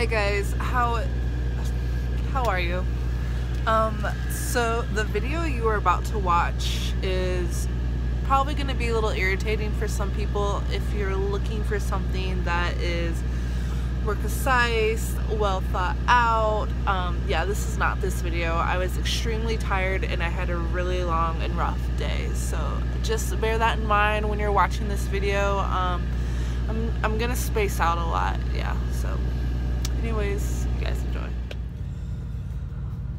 Hey guys, how are you? So the video you are about to watch is probably going to be a little irritating for some people if you're looking for something that is more concise, well thought out. Yeah, this is not this video. I was extremely tired and I had a really long and rough day, so just bear that in mind when you're watching this video. I'm gonna space out a lot, yeah, so anyways, you guys enjoy.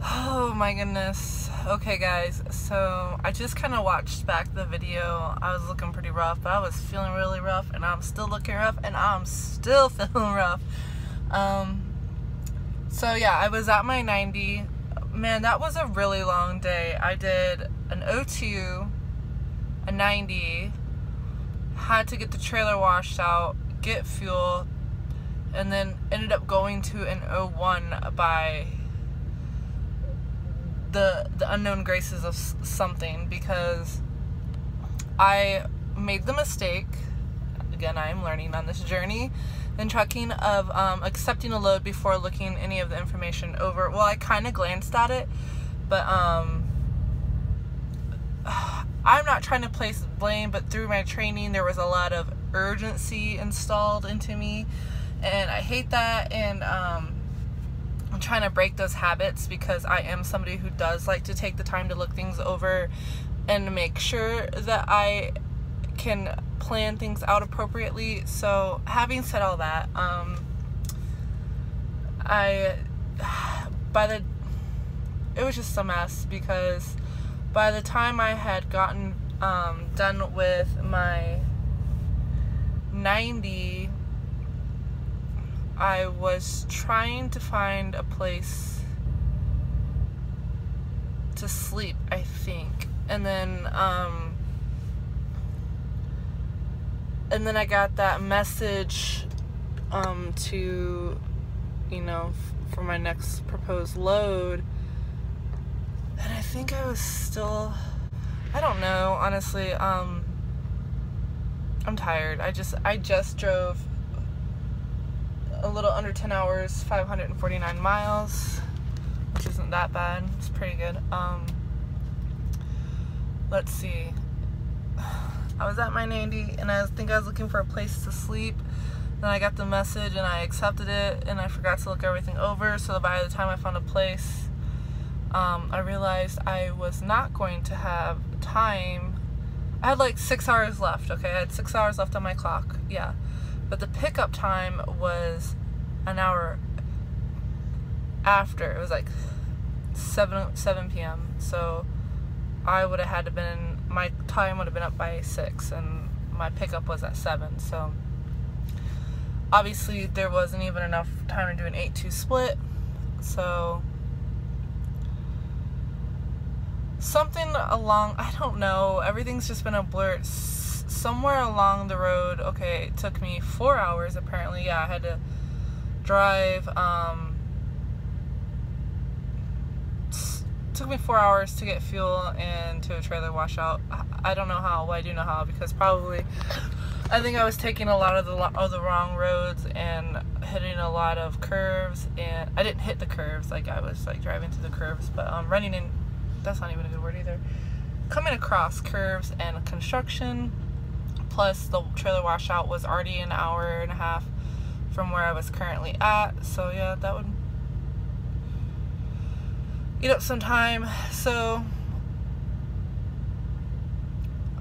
Oh my goodness. Okay guys, so I just kind of watched back the video. I was looking pretty rough, but I was feeling really rough, and I'm still looking rough, and I'm still feeling rough. So yeah, I was at my 90. Man, that was a really long day. I did an O2, a 90, had to get the trailer washed out, get fuel, and then ended up going to an 01 by the unknown graces of something, because I made the mistake, again I am learning on this journey in trucking, of accepting a load before looking any of the information over. Well, I kind of glanced at it, but I'm not trying to place blame, but through my training there was a lot of urgency installed into me, and I hate that, and I'm trying to break those habits, because I am somebody who does like to take the time to look things over and make sure that I can plan things out appropriately. So having said all that, it was just a mess, because by the time I had gotten done with my 90, I was trying to find a place to sleep, I think, and then I got that message to, you know, for my next proposed load, and I think I was still, I don't know, honestly. I'm tired. I just drove a little under 10 hours, 549 miles, which isn't that bad. It's pretty good. Let's see. I was at my 90, and I think I was looking for a place to sleep. Then I got the message, and I accepted it, and I forgot to look everything over. So by the time I found a place, I realized I was not going to have time. I had like 6 hours left, okay? I had 6 hours left on my clock, yeah. But the pickup time was an hour after. It was like 7 p.m. So I would have had to been, my time would have been up by 6, and my pickup was at 7. So obviously there wasn't even enough time to do an 8-2 split. So something along, I don't know, everything's just been a blur. Somewhere along the road, okay, it took me 4 hours apparently. Yeah, I had to drive, took me 4 hours to get fuel and to a trailer washout. I don't know how. Well, I do know how, because probably I think I was taking a lot of the wrong roads and hitting a lot of curves, and I didn't hit the curves, like I was like driving through the curves, but running in, that's not even a good word either, coming across curves and construction. Plus the trailer washout was already an hour and a half from where I was currently at. So yeah, that would eat up some time. So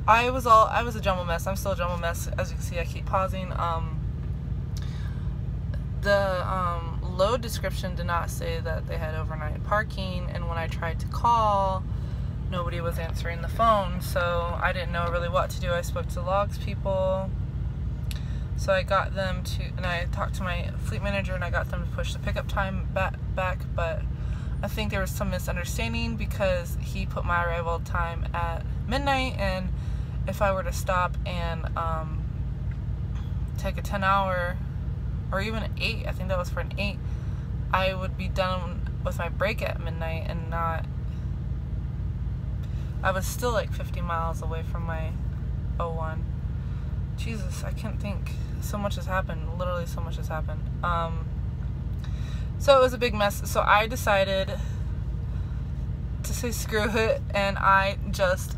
I was a jumble mess. I'm still a jumble mess. As you can see, I keep pausing. The load description did not say that they had overnight parking, and when I tried to call, nobody was answering the phone, so I didn't know really what to do. I spoke to logs people, so I got them to, and I talked to my fleet manager, and I got them to push the pickup time back, but I think there was some misunderstanding, because he put my arrival time at midnight, and if I were to stop and take a 10-hour, or even an 8, I think that was for an 8, I would be done with my break at midnight, and not, I was still like 50 miles away from my 01. Jesus, I can't think. So much has happened. Literally so much has happened. So it was a big mess. So I decided to say screw it, and I just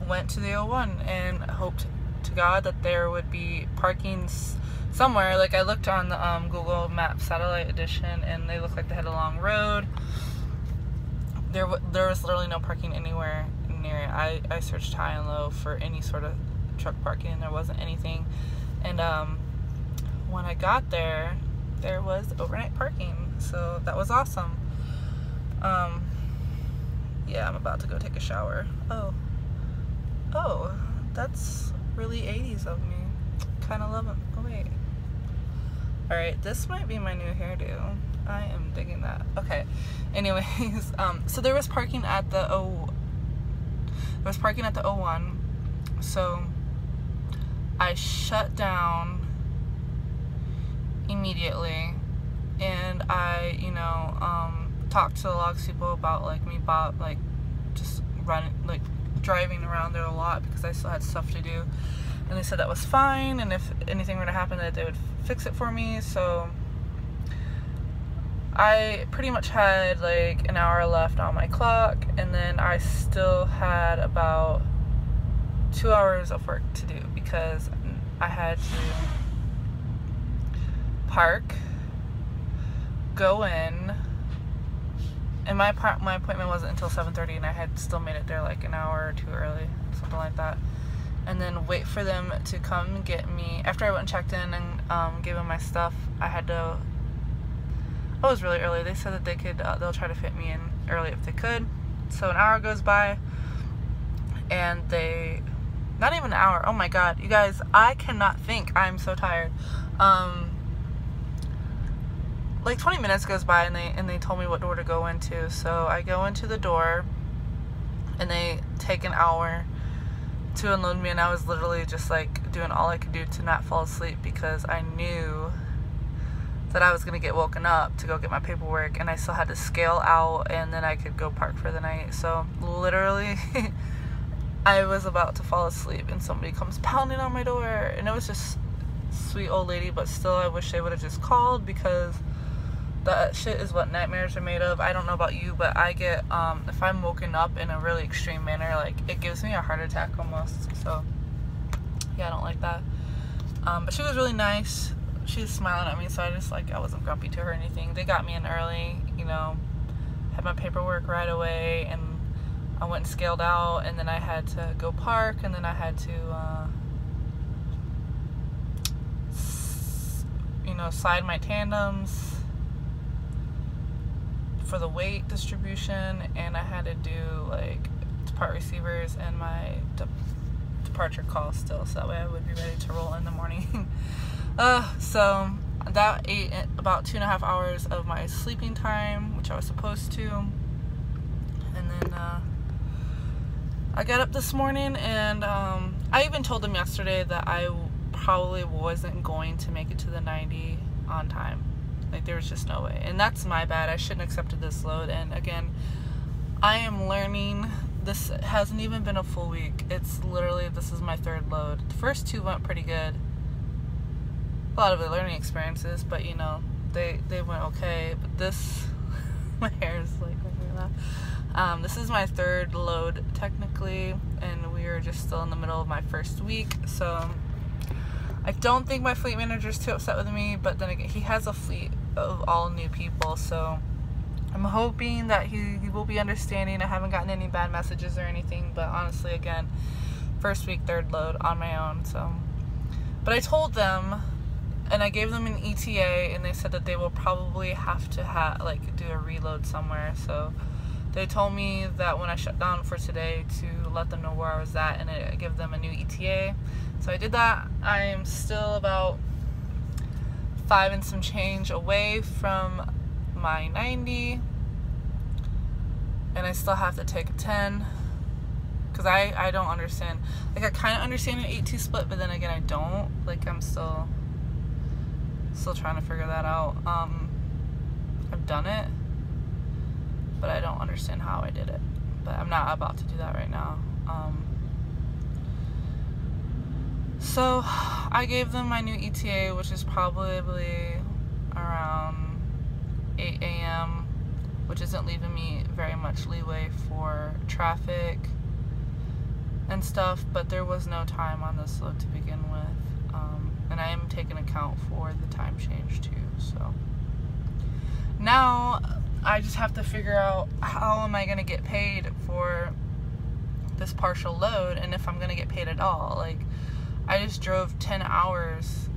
went to the 01 and hoped to God that there would be parking somewhere. Like, I looked on the Google Maps Satellite Edition, and they looked like they had a long road. There was literally no parking anywhere near it. I searched high and low for any sort of truck parking, and there wasn't anything. And when I got there, there was overnight parking, so that was awesome. Yeah, I'm about to go take a shower. Oh, that's really 80s of me. Kind of love it. Oh wait. Alright, this might be my new hairdo. I am digging that. Okay. Anyways, so there was parking at the 01. So I shut down immediately, and I, talked to the logs people about just driving around there a lot because I still had stuff to do, and they said that was fine, and if anything were to happen that they would fix it for me. So I pretty much had like an hour left on my clock, and then I still had about 2 hours of work to do because I had to park, go in, and my appointment wasn't until 7:30, and I had still made it there like an hour or two early, something like that, and then wait for them to come get me. After I went and checked in and gave them my stuff, I was really early. They said that they could, they'll try to fit me in early if they could. So an hour goes by, and not even an hour. Oh my God, you guys, I cannot think. I'm so tired. Like 20 minutes goes by, and they told me what door to go into. So I go into the door, and they take an hour to unload me, and I was literally just like doing all I could do to not fall asleep because I knew that I was gonna get woken up to go get my paperwork, and I still had to scale out, and then I could go park for the night. So literally I was about to fall asleep, and somebody comes pounding on my door, and it was just sweet old lady, but still I wish they would have just called, because that shit is what nightmares are made of. I don't know about you, but I get if I'm woken up in a really extreme manner, like it gives me a heart attack almost. So yeah, I don't like that. But she was really nice. She was smiling at me, so I wasn't grumpy to her or anything. They got me in early, had my paperwork right away, and I went and scaled out, and then I had to go park, and then I had to slide my tandems for the weight distribution, and I had to do like depart receivers and my departure call still, so that way I would be ready to roll in the morning. So that ate about 2.5 hours of my sleeping time, which I was supposed to. And then I got up this morning, and I even told them yesterday that I probably wasn't going to make it to the 90 on time. Like, there was just no way, and that's my bad. I shouldn't have accepted this load. And again, I am learning. This hasn't even been a full week. It's literally, this is my third load. The first two went pretty good. A lot of the learning experiences, but they went okay. But this, my hair is like making me laugh. This is my third load technically, and we are just still in the middle of my first week. So I don't think my fleet manager is too upset with me, but then again, he has a fleet of all new people, so I'm hoping that he will be understanding. I haven't gotten any bad messages or anything, but honestly, again, first week, third load on my own. So, but I told them, and I gave them an ETA, and they said that they will probably have to do a reload somewhere. So they told me that when I shut down for today to let them know where I was at and give them a new ETA. So I did that. I am still about 5 and some change away from my 90, and I still have to take a 10, because I don't understand. Like, I kind of understand an 8-2 split, but then again, I don't. Like, I'm still trying to figure that out. I've done it, but I don't understand how I did it. But I'm not about to do that right now. So I gave them my new ETA, which is probably around which isn't leaving me very much leeway for traffic and stuff, but there was no time on this load to begin with. And I am taking account for the time change too, so. Now, I just have to figure out how am I going to get paid for this partial load, and if I'm going to get paid at all. Like, I just drove 10 hours,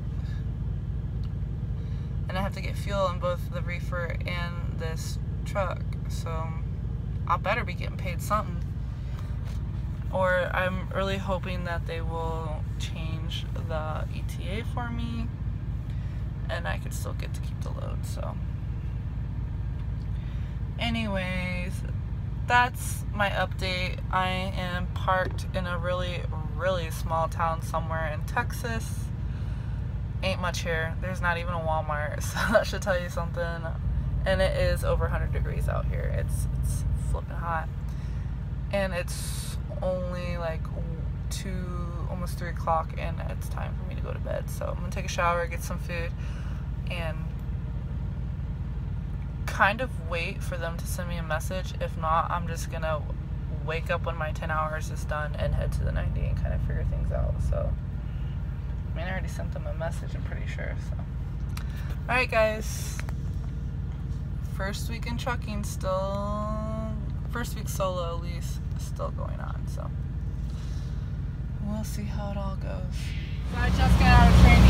and I have to get fuel in both the reefer and this truck, so I better be getting paid something. Or I'm really hoping that they will change the ETA for me and I could still get to keep the load. So anyways, that's my update. I am parked in a really small town somewhere in Texas. Ain't much here. There's not even a Walmart, so that should tell you something. And it is over 100 degrees out here. It's flipping hot. And it's only like 2, almost 3 o'clock, and it's time for me to go to bed. So I'm gonna take a shower, get some food, and kind of wait for them to send me a message. If not, I'm just gonna wake up when my 10 hours is done and head to the 90 and kind of figure things out. So I mean, I already sent them a message, I'm pretty sure. So alright guys, first week in trucking still, first week solo lease still going on, so we'll see how it all goes. So I just got out of training.